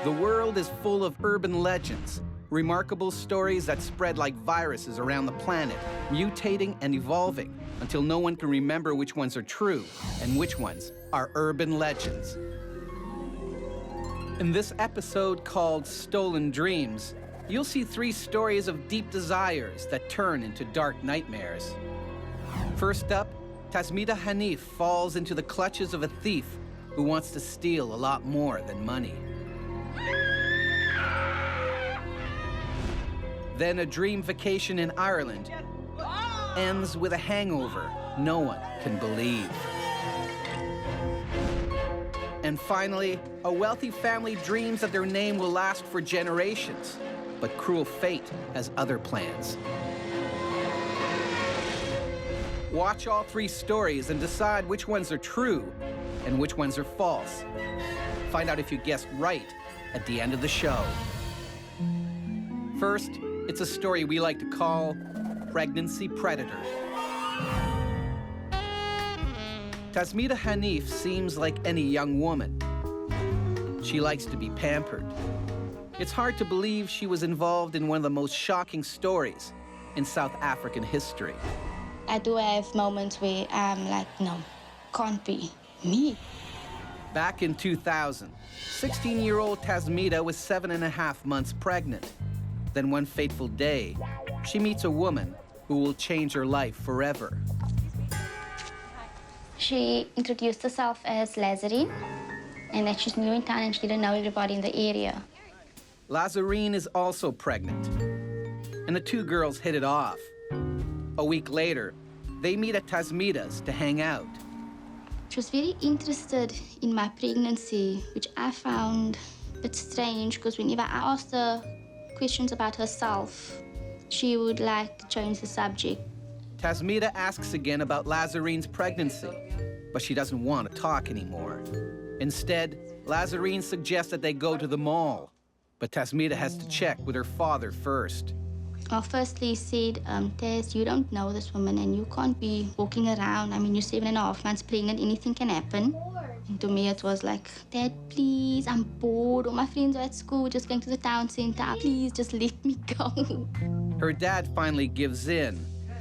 The world is full of urban legends, remarkable stories that spread like viruses around the planet, mutating and evolving until no one can remember which ones are true and which ones are urban legends. In this episode called Stolen Dreams, you'll see 3 stories of deep desires that turn into dark nightmares. First up, Tasmita Hanif falls into the clutches of a thief who wants to steal a lot more than money. Then a dream vacation in Ireland ends with a hangover no one can believe. And finally, a wealthy family dreams that their name will last for generations, but cruel fate has other plans. Watch all 3 stories and decide which ones are true and which ones are false. Find out if you guessed right at the end of the show. First, it's a story we like to call Pregnancy Predator. Tasmita Hanif seems like any young woman. She likes to be pampered. It's hard to believe she was involved in one of the most shocking stories in South African history. I do have moments where I'm like, no, can't be me. Back in 2000, 16-year-old Tasmita was 7.5 months pregnant. Then one fateful day, she meets a woman who will change her life forever. She introduced herself as Lazarine, and that she's new in town and she didn't know everybody in the area. Lazarine is also pregnant, and the 2 girls hit it off. A week later, they meet at Tasmita's to hang out. She was very interested in my pregnancy, which I found a bit strange because whenever I asked her questions about herself, she would change the subject. Tasmita asks again about Lazarine's pregnancy, but she doesn't want to talk anymore. Instead, Lazarine suggests that they go to the mall, but Tasmita has to check with her father first. Well, firstly, he said, Taz, you don't know this woman and you can't be walking around. I mean, you're 7.5 months pregnant, anything can happen. And to me, it was like, Dad, please, I'm bored. All my friends are at school, just going to the town center. Please, just let me go. Her dad finally gives in.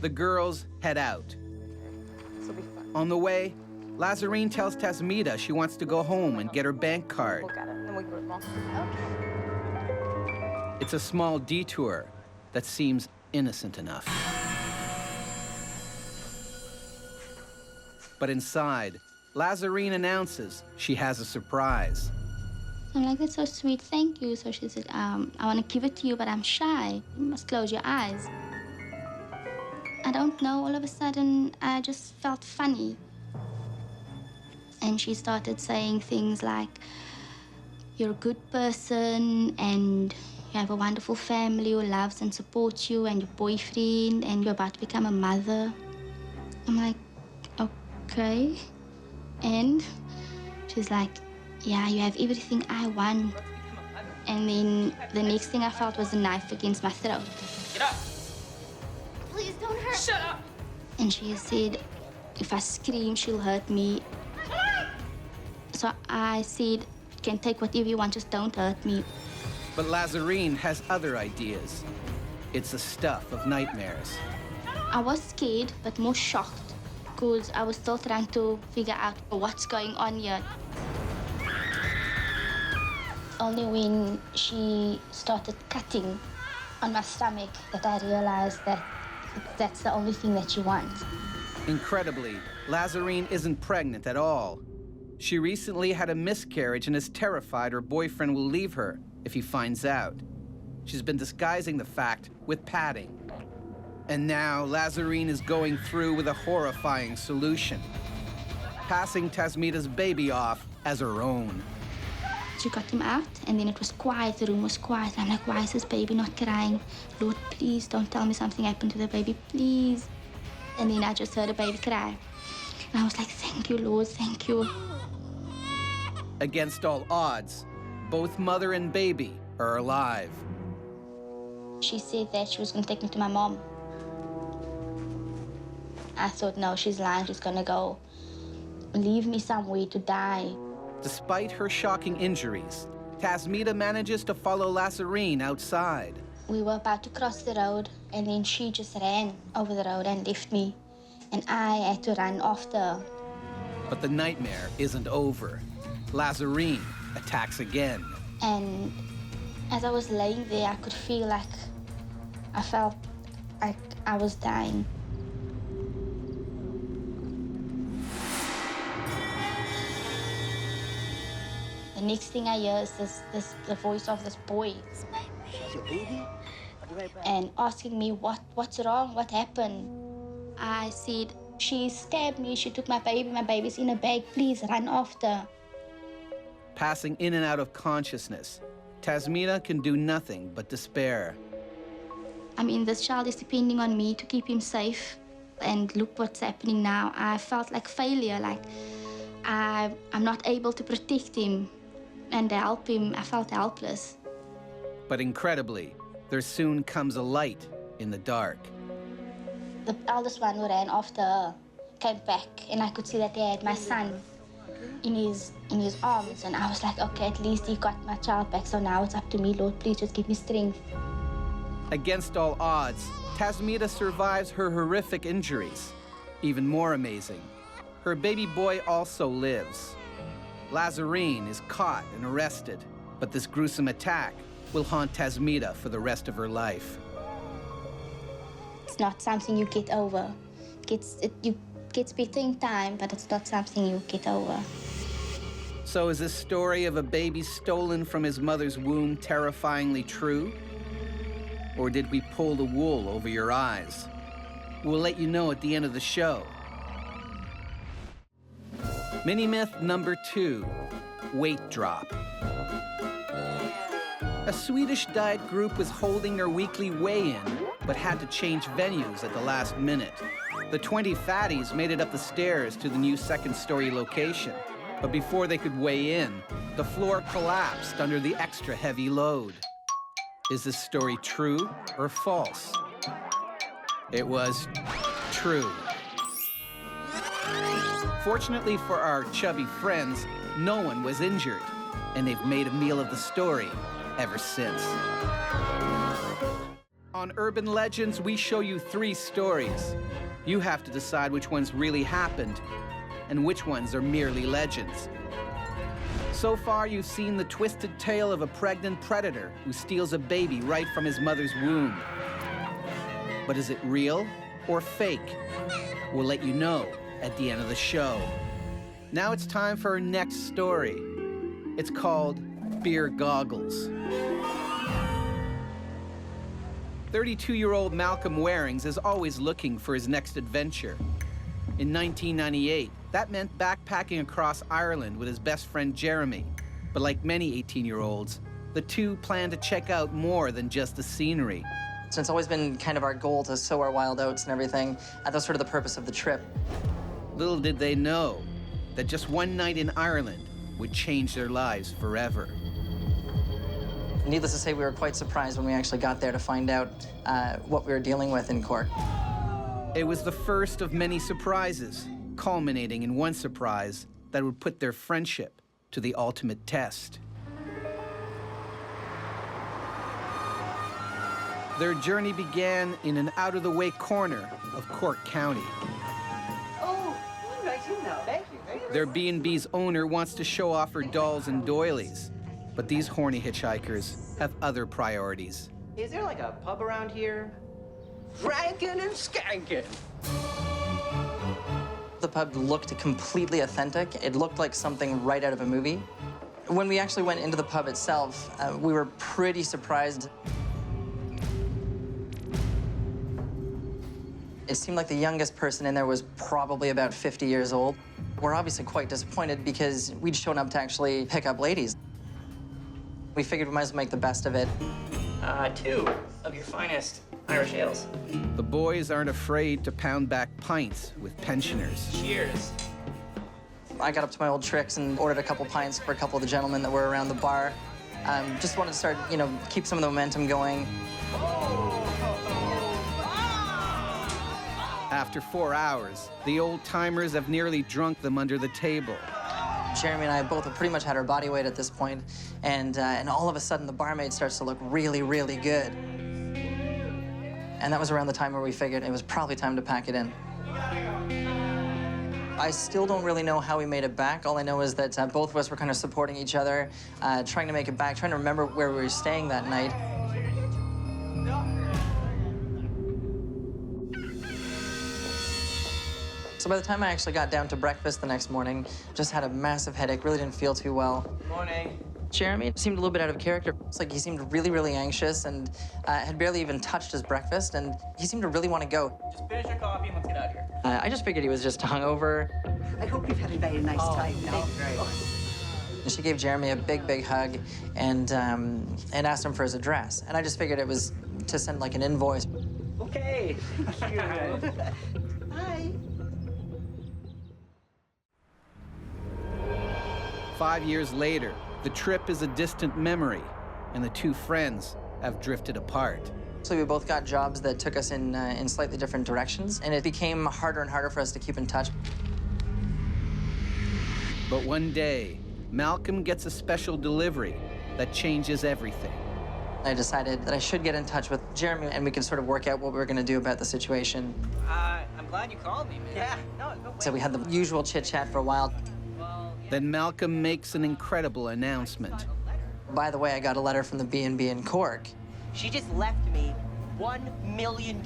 The girls head out. On the way, Lazarine tells Tasmita she wants to go home and get her bank card. It's a small detour that seems innocent enough. But inside, Lazarine announces she has a surprise. I'm like, that's so sweet, thank you. So she said, I want to give it to you, but I'm shy. You must close your eyes. I don't know, all of a sudden, I just felt funny. And she started saying things like, you're a good person, and you have a wonderful family who loves and supports you, and your boyfriend, and you're about to become a mother. I'm like, okay. And she's like, yeah, you have everything I want. And then the next thing I felt was a knife against my throat. Get up! Please don't hurt. Shut up! And she said, if I scream, she'll hurt me. So I said, you can take whatever you want, just don't hurt me. But Lazarine has other ideas. It's the stuff of nightmares. I was scared, but more shocked, because I was still trying to figure out what's going on here. Only when she started cutting on my stomach that I realized that that's the only thing that she wants. Incredibly, Lazarine isn't pregnant at all. She recently had a miscarriage and is terrified her boyfriend will leave her if he finds out. She's been disguising the fact with padding. And now Lazarine is going through with a horrifying solution, passing Tasmita's baby off as her own. She got him out, and then it was quiet. The room was quiet. I'm like, why is this baby not crying? Lord, please don't tell me something happened to the baby, please. And then I just heard the baby cry. And I was like, thank you, Lord, thank you. Against all odds, both mother and baby are alive. She said that she was going to take me to my mom. I thought, no, she's lying. She's going to go leave me somewhere to die. Despite her shocking injuries, Tasmita manages to follow Lazarine outside. We were about to cross the road, and then she just ran over the road and left me. And I had to run after her. But the nightmare isn't over. Lazarine attacks again. And as I was laying there, I could feel like I felt like I was dying. The next thing I hear is the voice of this boy. And asking me, what's wrong? What happened? I said, she stabbed me. She took my baby. My baby's in a bag. Please run after. Passing in and out of consciousness, Tasmita can do nothing but despair. I mean, this child is depending on me to keep him safe. And look what's happening now. I felt like failure, like I'm not able to protect him and help him. I felt helpless. But incredibly, there soon comes a light in the dark. The eldest one who ran after her came back, and I could see that he had my son in his arms. And I was like, okay, at least he got my child back. So now it's up to me, Lord, please just give me strength. Against all odds, Tasmita survives her horrific injuries. Even more amazing, her baby boy also lives. Lazarine is caught and arrested, but this gruesome attack will haunt Tasmita for the rest of her life. It's not something you get over. You get better in time, but it's not something you get over. So is this story of a baby stolen from his mother's womb terrifyingly true? Or did we pull the wool over your eyes? We'll let you know at the end of the show. Mini-myth number 2, weight drop. A Swedish diet group was holding their weekly weigh-in, but had to change venues at the last minute. The 20 fatties made it up the stairs to the new second-story location. But before they could weigh in, the floor collapsed under the extra heavy load. Is this story true or false? It was true. Fortunately for our chubby friends, no one was injured, and they've made a meal of the story ever since. On Urban Legends, we show you 3 stories. You have to decide which ones really happened and which ones are merely legends. So far, you've seen the twisted tale of a pregnant predator who steals a baby right from his mother's womb. But is it real or fake? We'll let you know at the end of the show. Now it's time for our next story. It's called Beer Goggles. 32-year-old Malcolm Warings is always looking for his next adventure. In 1998, that meant backpacking across Ireland with his best friend Jeremy. But like many 18-year-olds, the two planned to check out more than just the scenery. So it's always been kind of our goal to sow our wild oats and everything. That was sort of the purpose of the trip. Little did they know that just one night in Ireland would change their lives forever. Needless to say, we were quite surprised when we actually got there to find out what we were dealing with in Cork. It was the first of many surprises, culminating in one surprise that would put their friendship to the ultimate test. Their journey began in an out-of-the-way corner of Cork County. Oh, right in now. Thank you. Their B&B's owner wants to show off her dolls and doilies, but these horny hitchhikers have other priorities. Is there like a pub around here? Frankin' and skankin'. The pub looked completely authentic. It looked like something right out of a movie. When we actually went into the pub itself, we were pretty surprised. It seemed like the youngest person in there was probably about 50 years old. We're obviously quite disappointed because we'd shown up to actually pick up ladies. We figured we might as well make the best of it. 2 of your finest Irish ales. The boys aren't afraid to pound back pints with pensioners. Cheers. I got up to my old tricks and ordered a couple pints for a couple of the gentlemen that were around the bar. Just wanted to start, keep some of the momentum going. After 4 hours, the old-timers have nearly drunk them under the table. Jeremy and I both have pretty much had our body weight at this point, and all of a sudden the barmaid starts to look really, really good. And that was around the time where we figured it was probably time to pack it in. I still don't really know how we made it back. All I know is that both of us were kind of supporting each other, trying to make it back, trying to remember where we were staying that night. So by the time I actually got down to breakfast the next morning, just had a massive headache, really didn't feel too well. Morning. Jeremy seemed a little bit out of character. It's like he seemed really, really anxious and had barely even touched his breakfast, and he seemed to really want to go. Just finish your coffee and let's get out of here. I just figured he was just hungover. I hope you've had a very nice time now. Thank you very much. And she gave Jeremy a big, big hug and asked him for his address. And I just figured it was to send like an invoice. Okay. Hi. 5 years later, the trip is a distant memory, and the two friends have drifted apart. So we both got jobs that took us in slightly different directions, and it became harder and harder for us to keep in touch. But one day, Malcolm gets a special delivery that changes everything. I decided that I should get in touch with Jeremy, and we could sort of work out what we were going to do about the situation. I'm glad you called me, man. Yeah. No way. So we had the usual chit-chat for a while. Well, yeah. Then Malcolm makes an incredible announcement. By the way, I got a letter from the B&B in Cork. She just left me $1 million.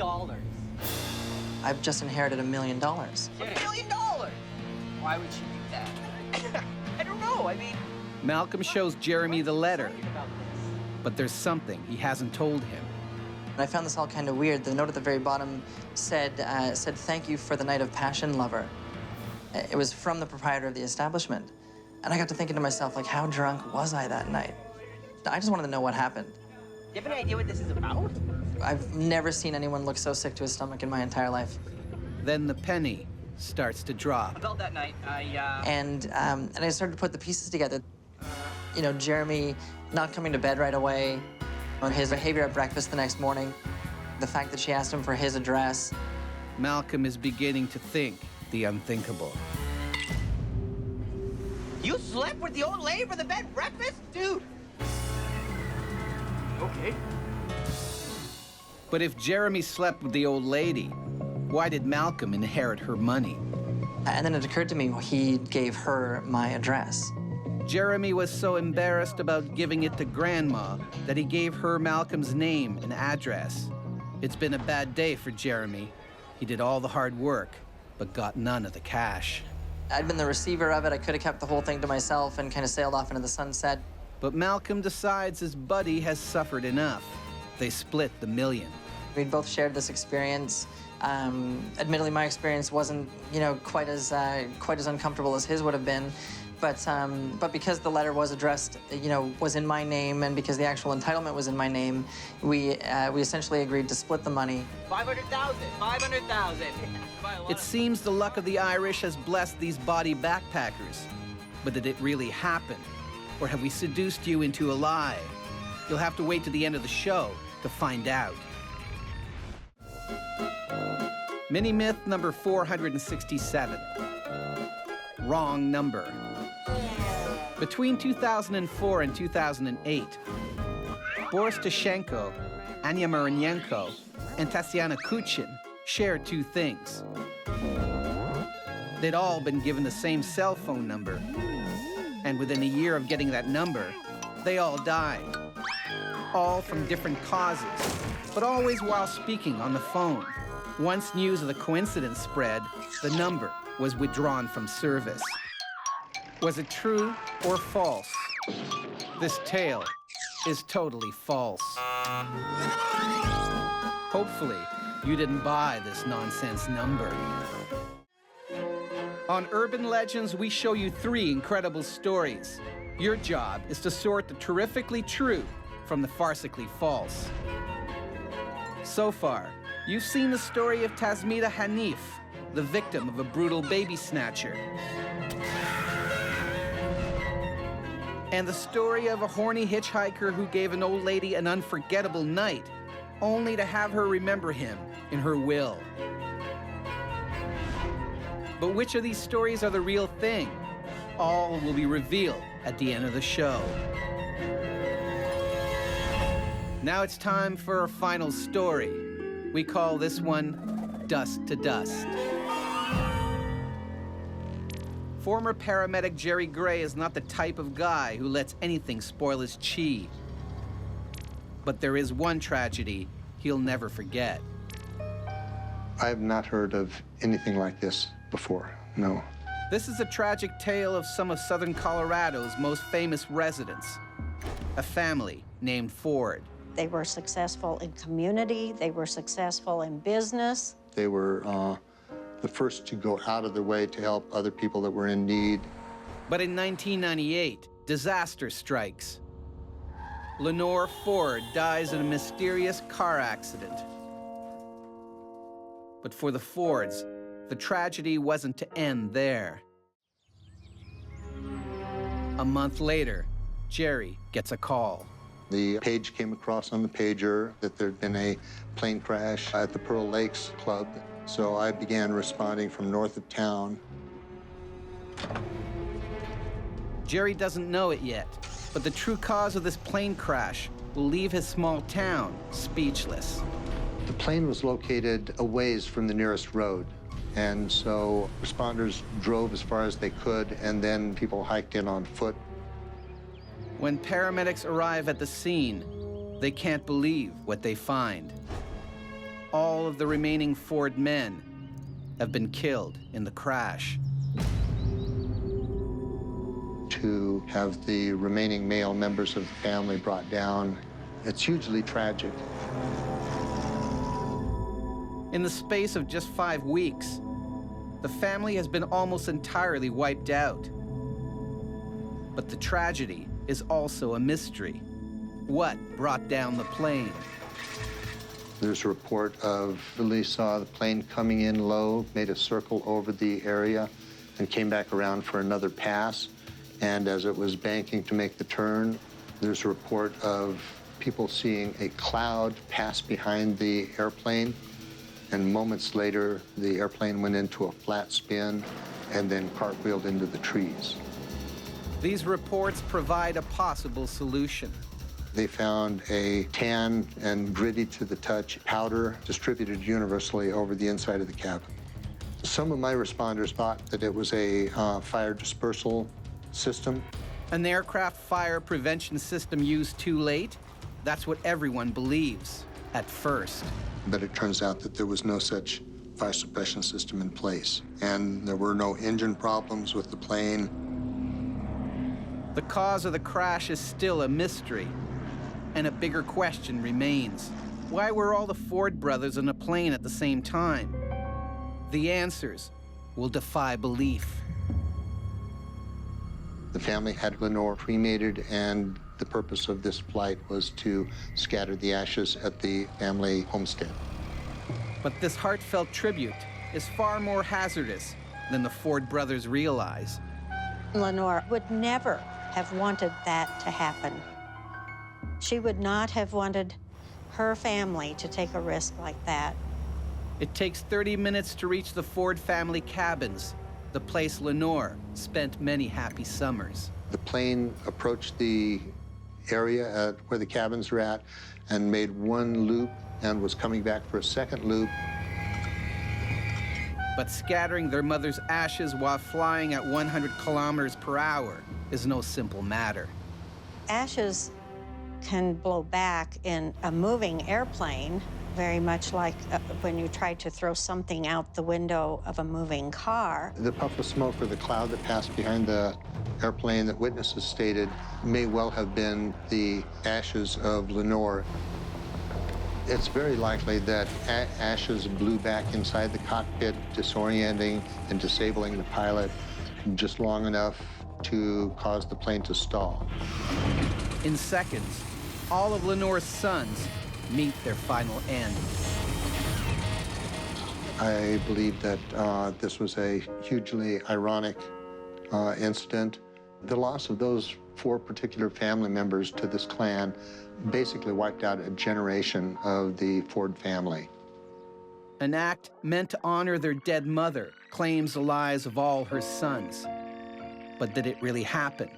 I've just inherited $1 million. $1 million? Why would she do that? I don't know. I mean, Malcolm shows Jeremy the letter, about this. but there's something he hasn't told him. And I found this all kind of weird. The note at the very bottom said, thank you for the night of passion, lover. It was from the proprietor of the establishment. And I got to thinking to myself, like, how drunk was I that night? I just wanted to know what happened. Do you have any idea what this is about? I've never seen anyone look so sick to his stomach in my entire life. Then the penny starts to drop. About that night, And I started to put the pieces together. You know, Jeremy not coming to bed right away, on his behavior at breakfast the next morning, the fact that she asked him for his address. Malcolm is beginning to think the unthinkable. You slept with the old lady for the bed breakfast? Dude. okay. But if Jeremy slept with the old lady, why did Malcolm inherit her money? And then it occurred to me, he gave her my address. Jeremy was so embarrassed about giving it to Grandma that he gave her Malcolm's name and address. It's been a bad day for Jeremy. He did all the hard work, but got none of the cash. I'd been the receiver of it. I could have kept the whole thing to myself and kind of sailed off into the sunset. But Malcolm decides his buddy has suffered enough. They split the $1 million. We'd both shared this experience. Admittedly, my experience wasn't, you know, quite as uncomfortable as his would have been. But because the letter was addressed, you know, was in my name, and because the actual entitlement was in my name, we essentially agreed to split the money. 500,000. 500,000. It seems the luck of the Irish has blessed these body backpackers. But did it really happen? Or have we seduced you into a lie? You'll have to wait to the end of the show to find out. Mini myth number 467. Wrong number. Between 2004 and 2008, Boris Tashenko, Anya Marinenko, and Tatiana Kuchin shared two things. They'd all been given the same cell phone number, and within a year of getting that number, they all died. All from different causes, but always while speaking on the phone. Once news of the coincidence spread, the number was withdrawn from service. Was it true or false? This tale is totally false. Hopefully, you didn't buy this nonsense number. On Urban Legends, we show you 3 incredible stories. Your job is to sort the terrifically true from the farcically false. So far, you've seen the story of Tasmita Hanif, the victim of a brutal baby snatcher. And the story of a horny hitchhiker who gave an old lady an unforgettable night, only to have her remember him in her will. But which of these stories are the real thing? all will be revealed at the end of the show. Now it's time for our final story. We call this one Dust to Dust. Former paramedic Jerry Gray is not the type of guy who lets anything spoil his chi. But there is one tragedy he'll never forget. I have not heard of anything like this before, no. This is a tragic tale of some of southern Colorado's most famous residents, a family named Ford. They were successful in community, they were successful in business. They were the first to go out of their way to help other people that were in need. But in 1998, disaster strikes. Lenore Ford dies in a mysterious car accident. But for the Fords, the tragedy wasn't to end there. A month later, Jerry gets a call. The page came across on the pager that there'd been a plane crash at the Pearl Lakes Club. So I began responding from north of town. Jerry doesn't know it yet, but the true cause of this plane crash will leave his small town speechless. The plane was located a ways from the nearest road. And so responders drove as far as they could, and then people hiked in on foot. When paramedics arrive at the scene, they can't believe what they find. All of the remaining Ford men have been killed in the crash. To have the remaining male members of the family brought down, it's hugely tragic. In the space of just 5 weeks, the family has been almost entirely wiped out. But the tragedy is also a mystery. What brought down the plane? There's a report of police saw the plane coming in low, made a circle over the area, and came back around for another pass. And as it was banking to make the turn, there's a report of people seeing a cloud pass behind the airplane. And moments later, the airplane went into a flat spin and then cartwheeled into the trees. These reports provide a possible solution. They found a tan and gritty to the touch powder distributed universally over the inside of the cabin. Some of my responders thought that it was a fire dispersal system. An aircraft fire prevention system used too late? That's what everyone believes at first. But it turns out that there was no such fire suppression system in place, and there were no engine problems with the plane. The cause of the crash is still a mystery. And a bigger question remains. Why were all the Ford brothers on a plane at the same time? The answers will defy belief. The family had Lenore cremated, and the purpose of this flight was to scatter the ashes at the family homestead. But this heartfelt tribute is far more hazardous than the Ford brothers realize. Lenore would never have wanted that to happen. She would not have wanted her family to take a risk like that. It takes 30 minutes to reach the Ford family cabins, the place Lenore spent many happy summers. The plane approached the area where the cabins were at and made one loop and was coming back for a second loop. But scattering their mother's ashes while flying at 100 kilometers per hour is no simple matter. Ashes can blow back in a moving airplane, very much like when you try to throw something out the window of a moving car. The puff of smoke or the cloud that passed behind the airplane that witnesses stated may well have been the ashes of Lenore. It's very likely that ashes blew back inside the cockpit, disorienting and disabling the pilot just long enough to cause the plane to stall. In seconds, all of Lenore's sons meet their final end. I believe that this was a hugely ironic incident. The loss of those 4 particular family members to this clan basically wiped out a generation of the Ford family. An act meant to honor their dead mother claims the lives of all her sons. But did it really happen?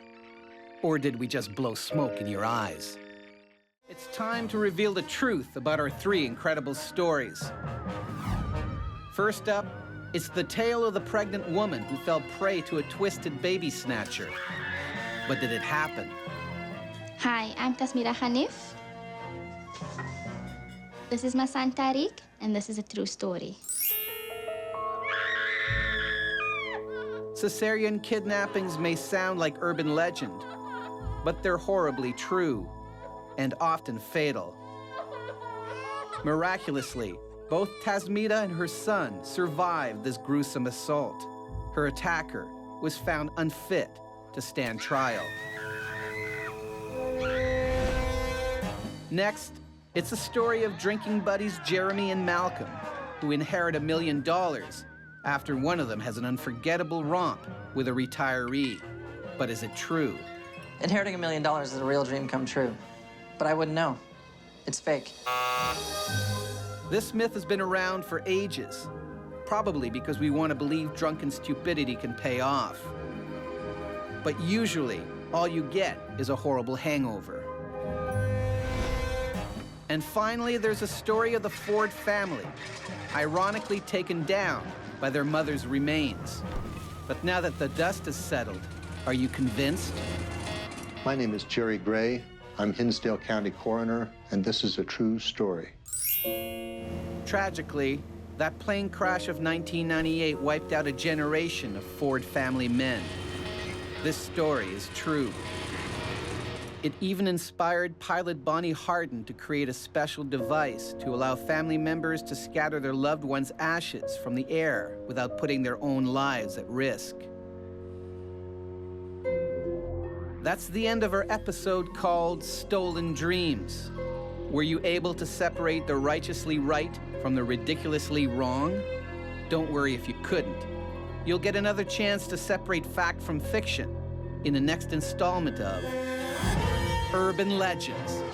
Or did we just blow smoke in your eyes? It's time to reveal the truth about our 3 incredible stories. First up, it's the tale of the pregnant woman who fell prey to a twisted baby snatcher. But did it happen? Hi, I'm Tasmita Hanif. This is my son Tariq, and this is a true story. Caesarean kidnappings may sound like urban legend, but they're horribly true and often fatal. Miraculously, both Tasmita and her son survived this gruesome assault. Her attacker was found unfit to stand trial. Next, it's a story of drinking buddies Jeremy and Malcolm, who inherit $1 million after one of them has an unforgettable romp with a retiree. But is it true? Inheriting $1 million is a real dream come true, but I wouldn't know. It's fake. This myth has been around for ages, probably because we want to believe drunken stupidity can pay off. But usually, all you get is a horrible hangover. And finally, there's a story of the Ford family, ironically taken down by their mother's remains. But now that the dust has settled, are you convinced? My name is Jerry Gray. I'm Hinsdale County Coroner, and this is a true story. Tragically, that plane crash of 1998 wiped out a generation of Ford family men. This story is true. It even inspired pilot Bonnie Hardin to create a special device to allow family members to scatter their loved ones' ashes from the air without putting their own lives at risk. That's the end of our episode called Stolen Dreams. Were you able to separate the righteously right from the ridiculously wrong? Don't worry if you couldn't. You'll get another chance to separate fact from fiction in the next installment of Urban Legends.